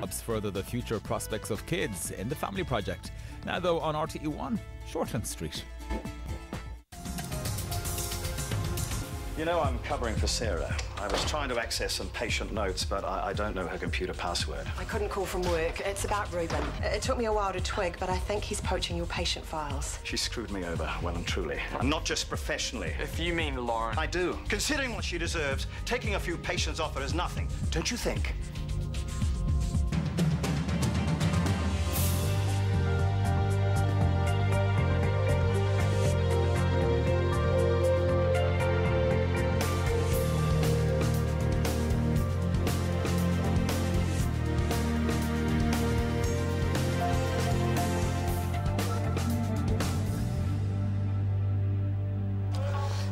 Helps further the future prospects of kids in the Family Project. Now, though, on RTE1, Shortland Street. You know, I'm covering for Sarah. I was trying to access some patient notes, but I don't know her computer password. I couldn't call from work. It's about Reuben. It took me a while to twig, but I think he's poaching your patient files. She screwed me over, well and truly. And not just professionally. If you mean Lauren... I do. Considering what she deserves, taking a few patients off her is nothing. Don't you think?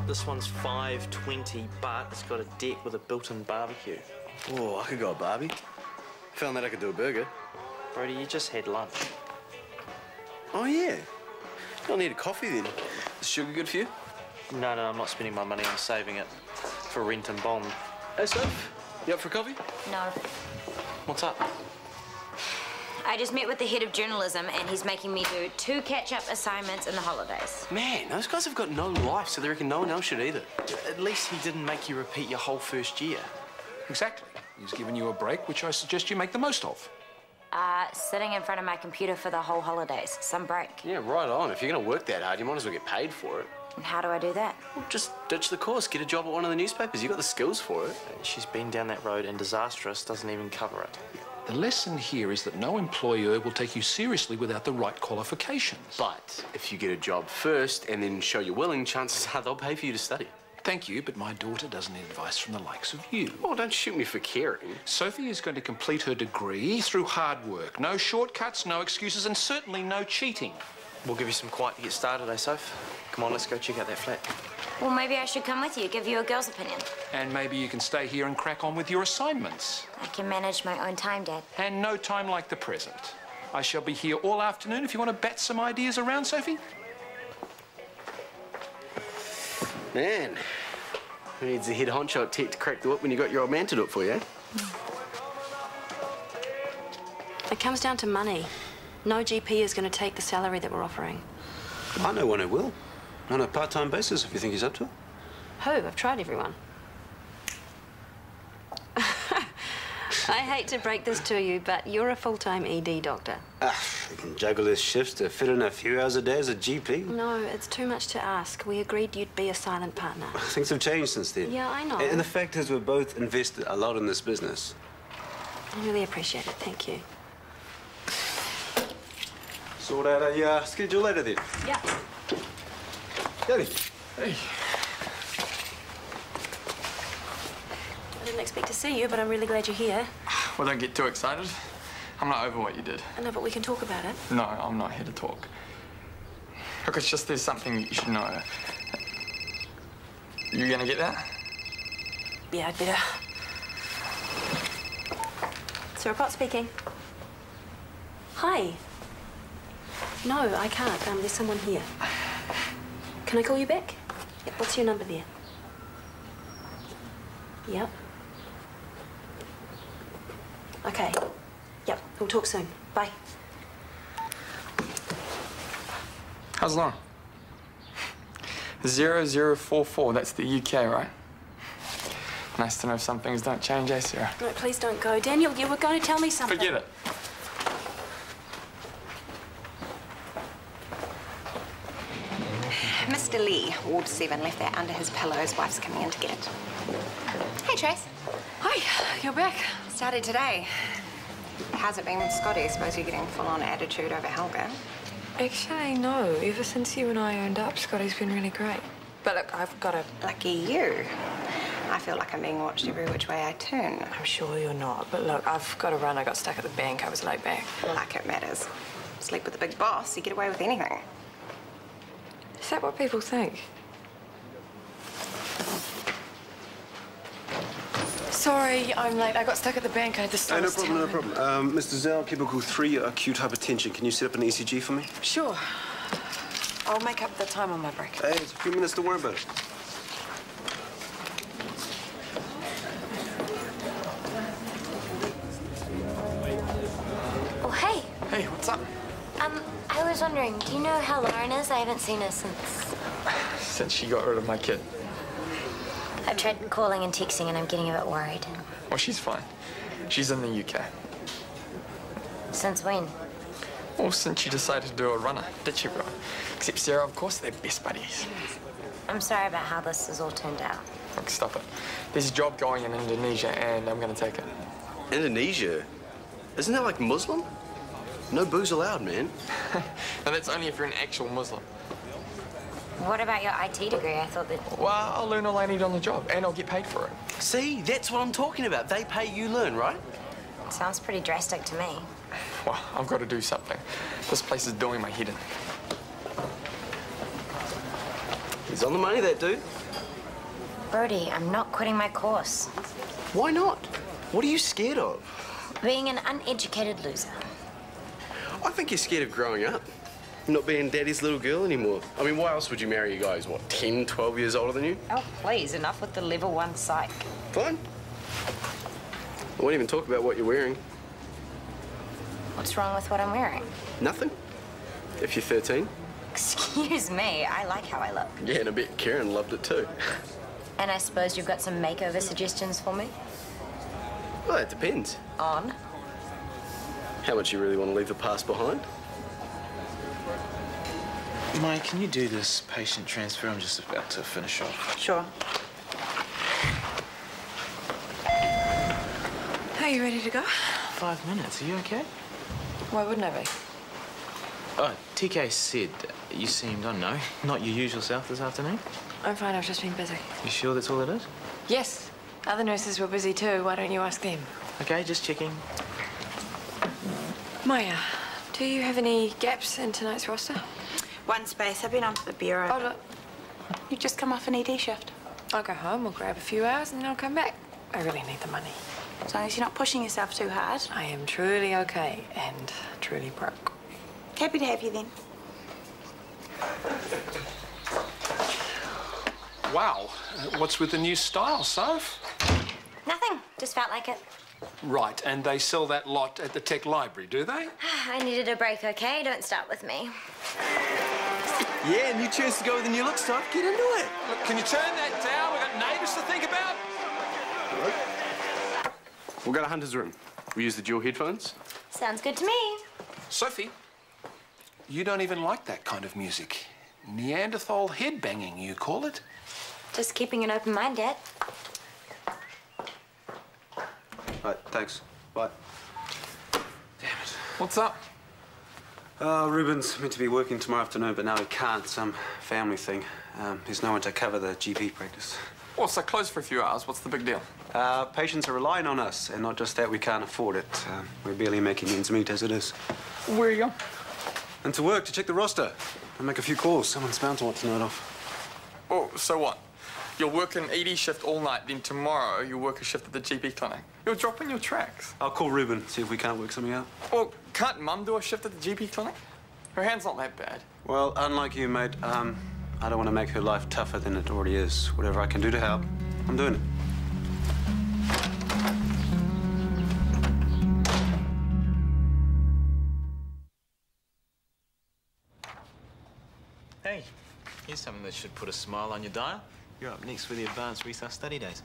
This one's $5.20, but it's got a deck with a built-in barbecue. Oh, I could go a barbie. Found that I could do a burger. Brody, you just had lunch. Oh, yeah. I'll need a coffee then. Is sugar good for you? No, I'm not spending my money on saving it for rent and bond. Hey, Soph, you up for a coffee? No. What's up? I just met with the head of journalism and he's making me do 2 catch-up assignments in the holidays. Man, those guys have got no life, so they reckon no one else should either. At least he didn't make you repeat your whole first year. Exactly. He's given you a break, which I suggest you make the most of. Sitting in front of my computer for the whole holidays. Some break. Yeah, right on. If you're going to work that hard, you might as well get paid for it. And how do I do that? Well, just ditch the course. Get a job at one of the newspapers. You've got the skills for it. She's been down that road and disastrous doesn't even cover it. The lesson here is that no employer will take you seriously without the right qualifications. But if you get a job first and then show you're willing, chances are they'll pay for you to study. Thank you, but my daughter doesn't need advice from the likes of you. Oh, don't shoot me for caring. Sophie is going to complete her degree through hard work. No shortcuts, no excuses, and certainly no cheating. We'll give you some quiet to get started, eh, Soph? Come on, let's go check out that flat. Well, maybe I should come with you, give you a girl's opinion. And maybe you can stay here and crack on with your assignments. I can manage my own time, Dad. And no time like the present. I shall be here all afternoon if you want to bat some ideas around, Sophie. Man, who needs a head honcho at Tech to crack the whip when you got your old man to do it for you, eh? It comes down to money. No GP is going to take the salary that we're offering. I know one who will. On a part-time basis, if you think he's up to it. Who? I've tried everyone. I hate to break this to you, but you're a full-time ED doctor. He can juggle his shifts to fit in a few hours a day as a GP. No, it's too much to ask. We agreed you'd be a silent partner. Things have changed since then. Yeah, I know. And the fact is, we're both invested a lot in this business. I really appreciate it. Thank you. Sort out a schedule later then. Yeah. Daddy. Hey. I didn't expect to see you, but I'm really glad you're here. Well, don't get too excited. I'm not over what you did. I know, but we can talk about it. No, I'm not here to talk. Look, it's just there's something you should know. You gonna get that? Yeah, I'd better. Sarah Potts speaking. Hi. No, I can't. There's someone here. Can I call you back? Yep, what's your number there? Yep. Okay. Yep, we'll talk soon. Bye. How's Lauren? 0044, that's the UK, right? Nice to know some things don't change, eh, Sarah? No, please don't go. Daniel, you were going to tell me something. Forget it. Mr. Lee, Ward 7, left that under his pillow. His wife's coming in to get it. Hey, Trace. Hi, you're back. Started today. How's it been with Scotty? I suppose you're getting full-on attitude over Helga. Actually, no. Ever since you and I owned up, Scotty's been really great. But look, I've got to... Lucky you. I feel like I'm being watched every which way I turn. I'm sure you're not. But look, I've got to run. I got stuck at the bank. I was late back. Like it matters. Sleep with the big boss, you get away with anything. Is that what people think? Sorry, I'm late. I got stuck at the bank. I just... Hey, no problem. Mr. Zell, chemical 3, acute hypertension. Can you set up an ECG for me? Sure. I'll make up the time on my break. Hey, it's a few minutes, don't worry about it. Hey, what's up? I was wondering, do you know how Lauren is? I haven't seen her Since she got rid of my kid. I've tried calling and texting and I'm getting a bit worried. Well, she's fine. She's in the UK. Since when? Well, since she decided to do a runner, ditch everyone. Except Sarah, of course, they're best buddies. I'm sorry about how this has all turned out. Look, stop it. There's a job going in Indonesia and I'm going to take it. Indonesia? Isn't that like Muslim? No booze allowed, man. And that's only if you're an actual Muslim. What about your IT degree? I thought that... Well, I'll learn all I need on the job and I'll get paid for it. See, that's what I'm talking about. They pay, you learn, right? Sounds pretty drastic to me. Well, I've got to do something. This place is doing my head in. He's on the money, that dude. Brody, I'm not quitting my course. Why not? What are you scared of? Being an uneducated loser. I think you're scared of growing up. Not being daddy's little girl anymore. I mean, why else would you marry a guy who's, what, 10, 12 years older than you? Oh, please, enough with the level 1 psych. Fine. I won't even talk about what you're wearing. What's wrong with what I'm wearing? Nothing. If you're 13. Excuse me, I like how I look. Yeah, and I bet Karen loved it too. And I suppose you've got some makeover suggestions for me? Well, it depends. On? How much you really want to leave the past behind? Mike, can you do this patient transfer? I'm just about to finish off. Sure. Are you ready to go? 5 minutes. Are you okay? Why wouldn't I be? Oh, TK said you seemed, I don't know, not your usual self this afternoon. I'm fine, I've just been busy. You sure that's all it is? Yes. Other nurses were busy too. Why don't you ask them? Okay, just checking. Maya, do you have any gaps in tonight's roster? One space. I've been onto the bureau. Oh, look. You've just come off an ED shift. I'll go home, we'll grab a few hours, and then I'll come back. I really need the money. As long as you're not pushing yourself too hard. I am truly okay and truly broke. Happy to have you then. Wow. What's with the new style, Soph? Nothing. Just felt like it. Right, and they sell that lot at the tech library, do they? I needed a break, okay? Don't start with me. Yeah, new chance to go with the new look stuff. Get into it. Look, can you turn that down? We've got neighbours to think about. We'll go to Hunter's room. We use the dual headphones. Sounds good to me. Sophie, you don't even like that kind of music. Neanderthal headbanging, you call it? Just keeping an open mind, Dad. Right, thanks. Bye. Damn it. What's up? Ruben's meant to be working tomorrow afternoon, but now he can't. Some family thing. There's no one to cover the GP practice. Well, so closed for a few hours. What's the big deal? Patients are relying on us, and not just that, we can't afford it. We're barely making ends meet as it is. Where are you going? And to work, to check the roster. And make a few calls. Someone's bound to want to know it off. Oh, so what? You'll work an ED shift all night, then tomorrow you'll work a shift at the GP clinic. You're dropping your tracks. I'll call Ruben, see if we can't work something out. Well, can't Mum do a shift at the GP clinic? Her hand's not that bad. Well, unlike you, mate, I don't want to make her life tougher than it already is. Whatever I can do to help, I'm doing it. Hey, here's something that should put a smile on your dial. You're up next for the advanced research study days.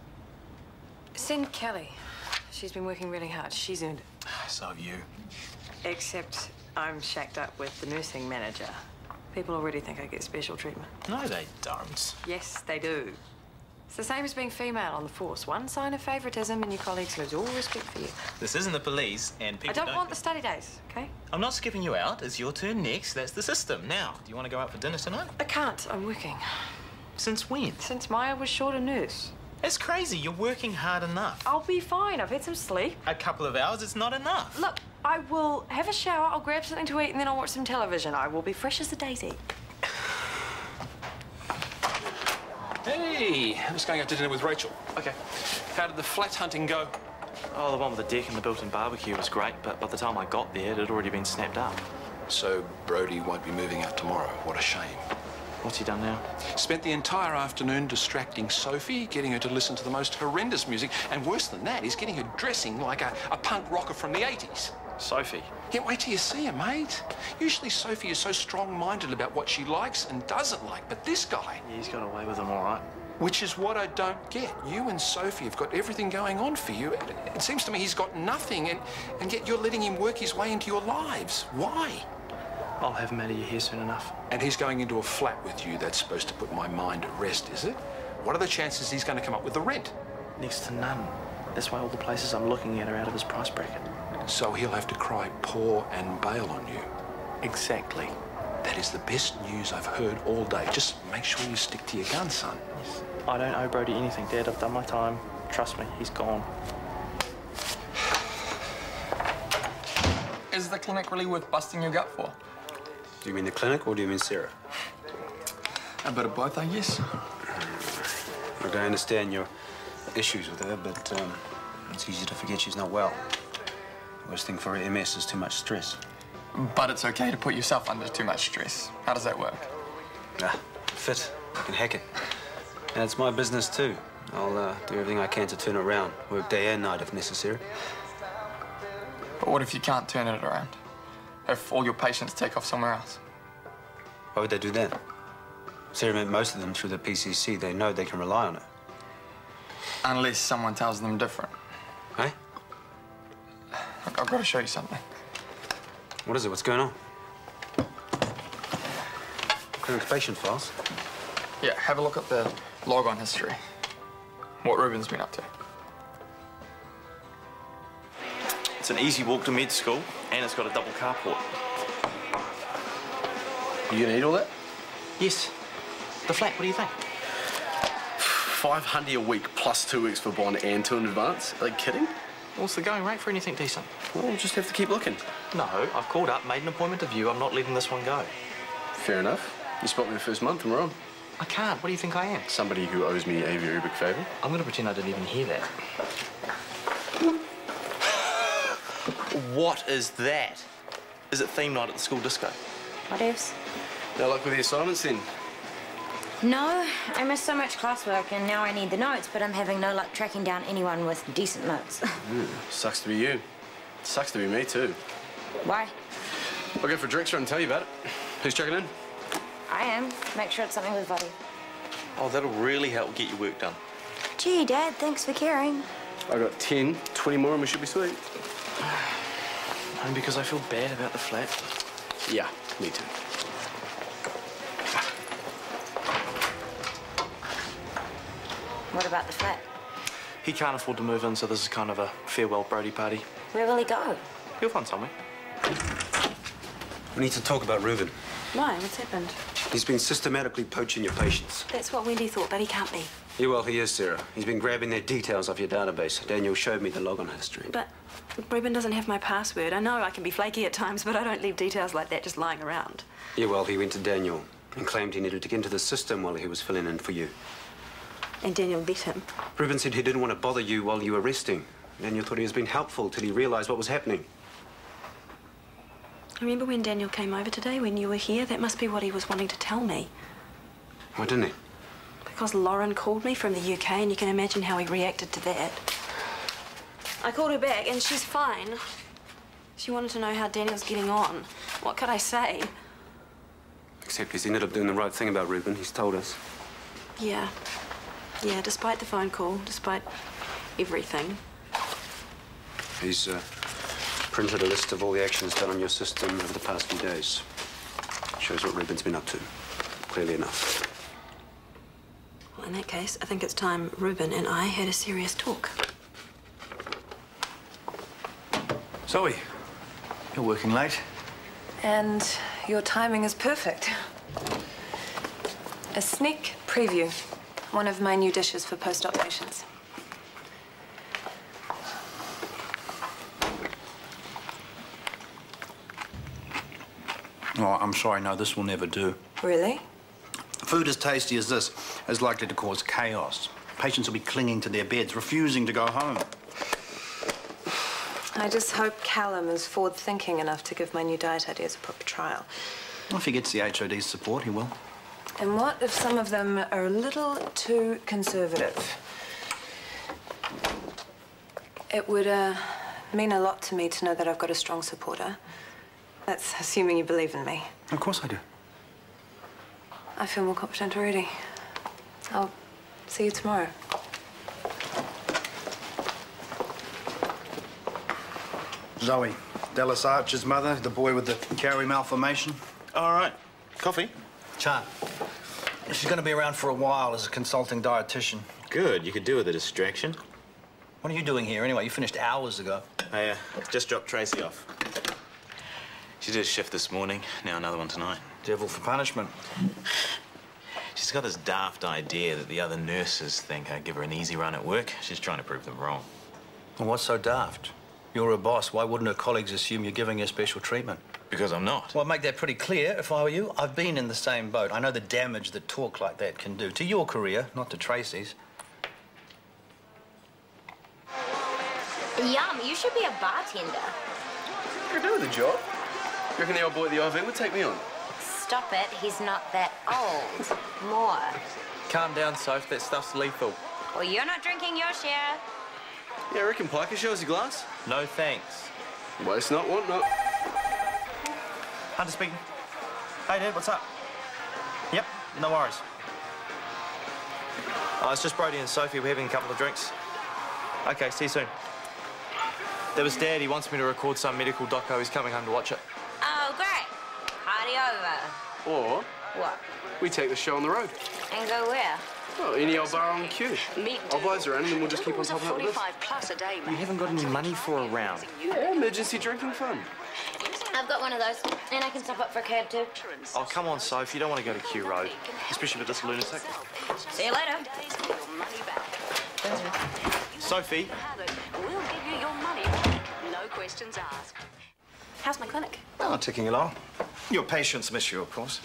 Send Kelly. She's been working really hard. She's earned it. So have you. Except I'm shacked up with the nursing manager. People already think I get special treatment. No, they don't. Yes, they do. It's the same as being female on the force. One sign of favoritism and your colleagues lose all respect for you. This isn't the police, and people I don't want the study days, okay? I'm not skipping you out. It's your turn next. That's the system. Now, do you want to go out for dinner tonight? I can't. I'm working. Since when? Since Maya was short a nurse. It's crazy. You're working hard enough. I'll be fine. I've had some sleep. A couple of hours is not enough. Look, I will have a shower, I'll grab something to eat, and then I'll watch some television. I will be fresh as a daisy. Hey, I'm just going out to dinner with Rachel. Okay. How did the flat hunting go? Oh, the one with the deck and the built-in barbecue was great, but by the time I got there, it had already been snapped up. So Brody won't be moving out tomorrow. What a shame. What's he done now? Spent the entire afternoon distracting Sophie, getting her to listen to the most horrendous music, and worse than that, he's getting her dressing like a punk rocker from the 80s. Sophie. Yeah, wait till you see her, mate. Usually Sophie is so strong-minded about what she likes and doesn't like, but this guy... He's got away with them all right. Which is what I don't get. You and Sophie have got everything going on for you. It seems to me he's got nothing, and yet you're letting him work his way into your lives. Why? I'll have him out of your hair soon enough. And he's going into a flat with you. That's supposed to put my mind at rest, is it? What are the chances he's going to come up with the rent? Next to none. That's why all the places I'm looking at are out of his price bracket. So he'll have to cry poor and bail on you. Exactly. That is the best news I've heard all day. Just make sure you stick to your gun, son. Yes. I don't owe Brody anything, Dad. I've done my time. Trust me, he's gone. Is the clinic really worth busting your gut for? Do you mean the clinic or do you mean Sarah? A bit of both, I guess. Look, I understand your issues with her, but it's easy to forget she's not well. The worst thing for her MS is too much stress. But it's okay to put yourself under too much stress. How does that work? Fit. I can hack it. And it's my business too. I'll do everything I can to turn it around. Work day and night if necessary. But what if you can't turn it around? If all your patients take off somewhere else? Why would they do that? Sarah met most of them through the PCC. They know they can rely on it. Unless someone tells them different. Hey? Look, I've got to show you something. What is it? What's going on? Clinic patient files? Yeah, have a look at the log-on history. What Ruben's been up to. It's an easy walk to med school, and it's got a double carport. You gonna eat all that? Yes. The flat, what do you think? $500 a week plus 2 weeks for bond and 2 in advance? Are you kidding? What's the going rate for anything decent? Well, we'll just have to keep looking. No, I've called up, made an appointment of you. I'm not letting this one go. Fair enough. You spot me the first month and we're on. I can't. What do you think I am? Somebody who owes me a very big favour. I'm going to pretend I didn't even hear that. What is that? Is it theme night at the school disco? Whatevs. No luck with the assignments then? No, I missed so much classwork and now I need the notes, but I'm having no luck tracking down anyone with decent notes. Sucks to be you. Sucks to be me too. Why? I'll go for drinks and tell you about it. Who's checking in? I am. Make sure it's something with Buddy. Oh, that'll really help get your work done. Gee, Dad, thanks for caring. I got 10, 20 more and we should be sweet. Only because I feel bad about the flat. Yeah, me too. What about the flat? He can't afford to move in, so this is kind of a farewell Brody party. Where will he go? He'll find somewhere. We need to talk about Reuben. Why? What's happened? He's been systematically poaching your patients. That's what Wendy thought, but he can't be. Yeah, well, he is, Sarah. He's been grabbing their details off your database. Daniel showed me the log-on history. But Reuben doesn't have my password. I know I can be flaky at times, but I don't leave details like that just lying around. Yeah, well, he went to Daniel and claimed he needed to get into the system while he was filling in for you. And Daniel let him. Reuben said he didn't want to bother you while you were resting. Daniel thought he was being helpful till he realised what was happening. Remember when Daniel came over today, when you were here? That must be what he was wanting to tell me. Why didn't he? Because Lauren called me from the UK, and you can imagine how he reacted to that. I called her back, and she's fine. She wanted to know how Daniel's getting on. What could I say? Except he's ended up doing the right thing about Reuben. He's told us. Yeah. Yeah, despite the phone call, despite everything. He's printed a list of all the actions done on your system over the past few days. Shows what Reuben's been up to. Clearly enough. Well, in that case, I think it's time Reuben and I had a serious talk. Zoe, you're working late. And your timing is perfect. A sneak preview. One of my new dishes for post-op patients. Oh, I'm sorry, no, this will never do. Really? Food as tasty as this is likely to cause chaos. Patients will be clinging to their beds, refusing to go home. I just hope Callum is forward-thinking enough to give my new diet ideas a proper trial. Well, if he gets the HOD's support, he will. And what if some of them are a little too conservative? It would It means a lot to me to know that I've got a strong supporter. That's assuming you believe in me. Of course I do. I feel more confident already. I'll see you tomorrow. Zoe, Dallas Archer's mother, the boy with the Carey malformation. All right. Coffee? Chan. She's going to be around for a while as a consulting dietitian. Good. You could do with a distraction. What are you doing here anyway? You finished hours ago. I just dropped Tracy off. She did a shift this morning, now another one tonight. Devil for punishment. She's got this daft idea that the other nurses think I give her an easy run at work. She's trying to prove them wrong. Well, what's so daft? You're a boss. Why wouldn't her colleagues assume you're giving her special treatment? Because I'm not. Well, I'd make that pretty clear if I were you. I've been in the same boat. I know the damage that talk like that can do to your career, not to Tracy's. Yum, you should be a bartender. I could do the job. You reckon the old boy at the IV would take me on? Stop it, he's not that old. More. Calm down, Soph. That stuff's lethal. Well, you're not drinking your share. Yeah, I reckon Piker show us a glass. No thanks. Waste not, want not. Hunter speaking. Hey, Dad, what's up? Yep, no worries. It's just Brody and Sophie. We're having a couple of drinks. Okay, see you soon. There was Dad. He wants me to record some medical doco. He's coming home to watch it. Oh, great. Party over. Or What? we take the show on the road. And go where? Oh, any old bar on cue. I'll buy us around and then we'll just keep on topping up the list. You haven't got any money for a round. Yeah, emergency drinking fund. I've got one of those, and I can stop up for a cab too. Oh, come on, Soph. You don't want to go to Q Road, especially with this lunatic. See you later. Sophie. We'll give you your money. No questions asked. How's my clinic? Oh, ticking along. Your patients miss you, of course.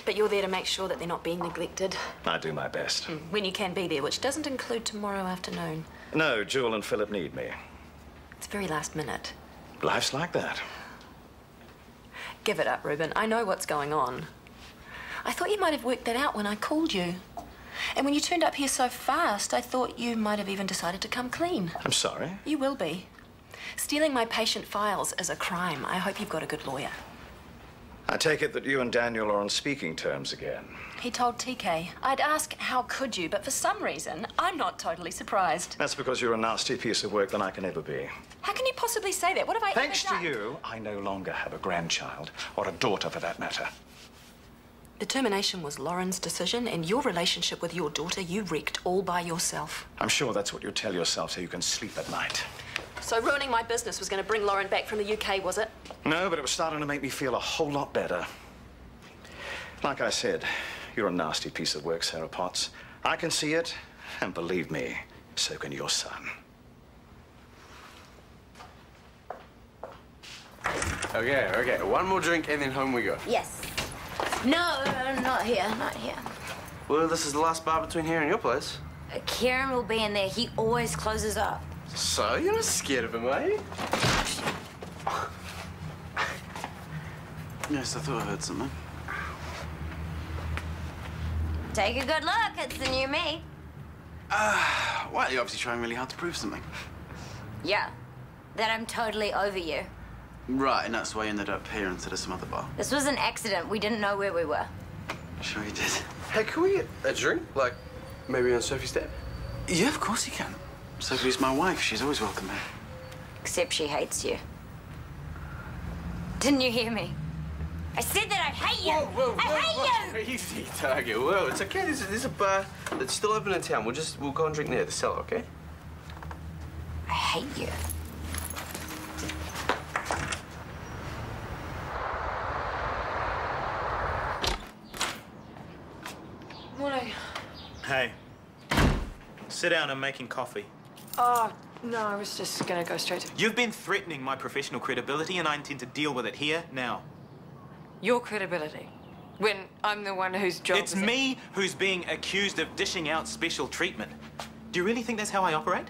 But you're there to make sure that they're not being neglected. I do my best. When you can be there, which doesn't include tomorrow afternoon. No, Jewel and Philip need me. It's very last minute. Life's like that. Give it up, Ruben. I know what's going on. I thought you might have worked that out when I called you. And when you turned up here so fast, I thought you might have even decided to come clean. I'm sorry. You will be. Stealing my patient files is a crime. I hope you've got a good lawyer. I take it that you and Daniel are on speaking terms again. He told TK. I'd ask, how could you? But for some reason, I'm not totally surprised. That's because you're a nasty piece of work than I can ever be. How can you possibly say that? What have I Thanks ever to done? you, I no longer have a grandchild, or a daughter for that matter. The termination was Lauren's decision, and your relationship with your daughter you wrecked all by yourself. I'm sure that's what you tell yourself so you can sleep at night. So ruining my business was going to bring Lauren back from the UK, was it? No, but it was starting to make me feel a whole lot better. Like I said, you're a nasty piece of work, Sarah Potts. I can see it, and believe me, so can your son. Okay. One more drink and then home we go. Yes. No, not here, not here. Well, this is the last bar between here and your place. Kieran will be in there. He always closes up. So, you're not scared of him, are you? Yes, I thought I heard something. Take a good look. It's the new me. Well, you're obviously trying really hard to prove something. Yeah. That I'm totally over you. Right, and that's why you ended up here instead of some other bar. This was an accident. We didn't know where we were. Sure you did. Hey, can we get a drink? Like, maybe on Sophie's tab? Yeah, of course you can. Sophie's my wife. She's always welcome here. Except she hates you. Didn't you hear me? I said that I hate you! I hate you! Easy target. Whoa, it's okay. There's a bar that's still open in town. We'll go and drink near the cellar, okay? I hate you. Morning. Hey. Sit down. I'm making coffee. Oh, no, I was just gonna go straight to... You've been threatening my professional credibility, and I intend to deal with it here, now. Your credibility? When I'm the one whose job It's me who's being accused of dishing out special treatment. Do you really think that's how I operate?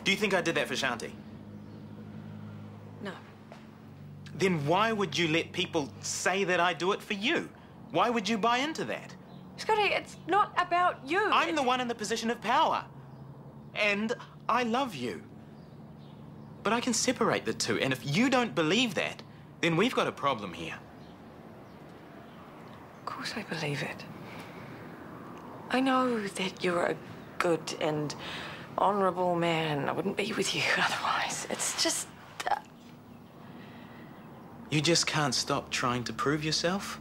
Do you think I did that for Shanti? No. Then why would you let people say that I do it for you? Why would you buy into that? Scotty, it's not about you. I'm the one in the position of power. And I love you. But I can separate the two, and if you don't believe that, then we've got a problem here. Of course I believe it. I know that you're a good and honourable man. I wouldn't be with you otherwise. It's just... You just can't stop trying to prove yourself?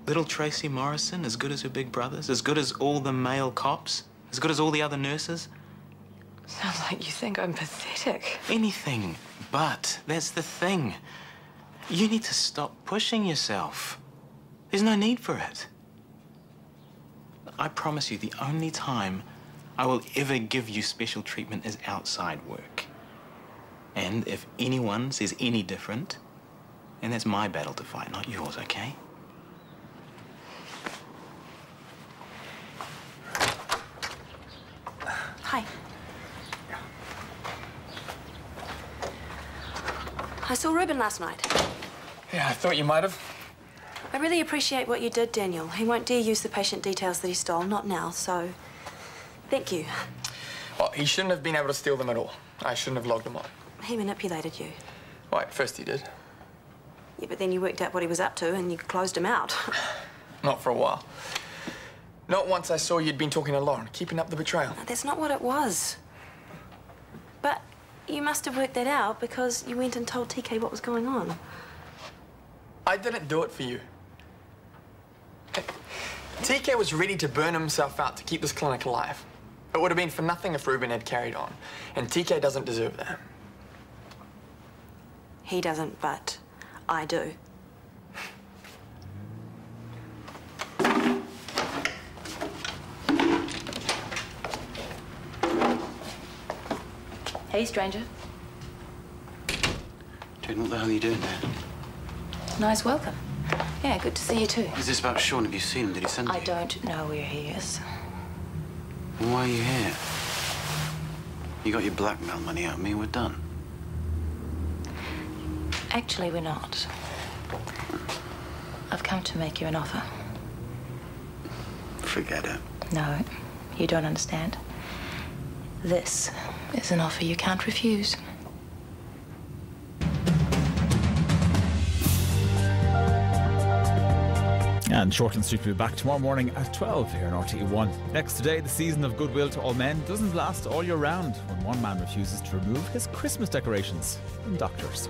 Little Tracy Morrison, as good as her big brothers, as good as all the male cops, as good as all the other nurses? Sounds like you think I'm pathetic. Anything but. That's the thing. You need to stop pushing yourself. There's no need for it. I promise you, the only time I will ever give you special treatment is outside work. And if anyone says any different, then that's my battle to fight, not yours, okay? Hi. I saw Ruben last night. Yeah, I thought you might have. I really appreciate what you did, Daniel. He won't dare use the patient details that he stole, not now, so thank you. Well, he shouldn't have been able to steal them at all. I shouldn't have logged them on. He manipulated you. Right, first he did. Yeah, but then you worked out what he was up to and you closed him out. Not for a while. Not once I saw you'd been talking to Lauren, keeping up the betrayal. No, that's not what it was. But you must have worked that out because you went and told TK what was going on. I didn't do it for you. TK was ready to burn himself out to keep this clinic alive. It would have been for nothing if Ruben had carried on. And TK doesn't deserve that. He doesn't, but I do. Hey, stranger. Dude, what the hell are you doing there? Nice welcome. Yeah, good to see you too. Is this about Sean? Have you seen him? Did he send you? I don't know where he is. Well, why are you here? You got your blackmail money out of me and we're done. Actually, we're not. I've come to make you an offer. Forget it. No, you don't understand. This is an offer you can't refuse. And Shortland Street will be back tomorrow morning at 12 here on RTE1. Next today, the season of goodwill to all men doesn't last all year round when one man refuses to remove his Christmas decorations from Doctors.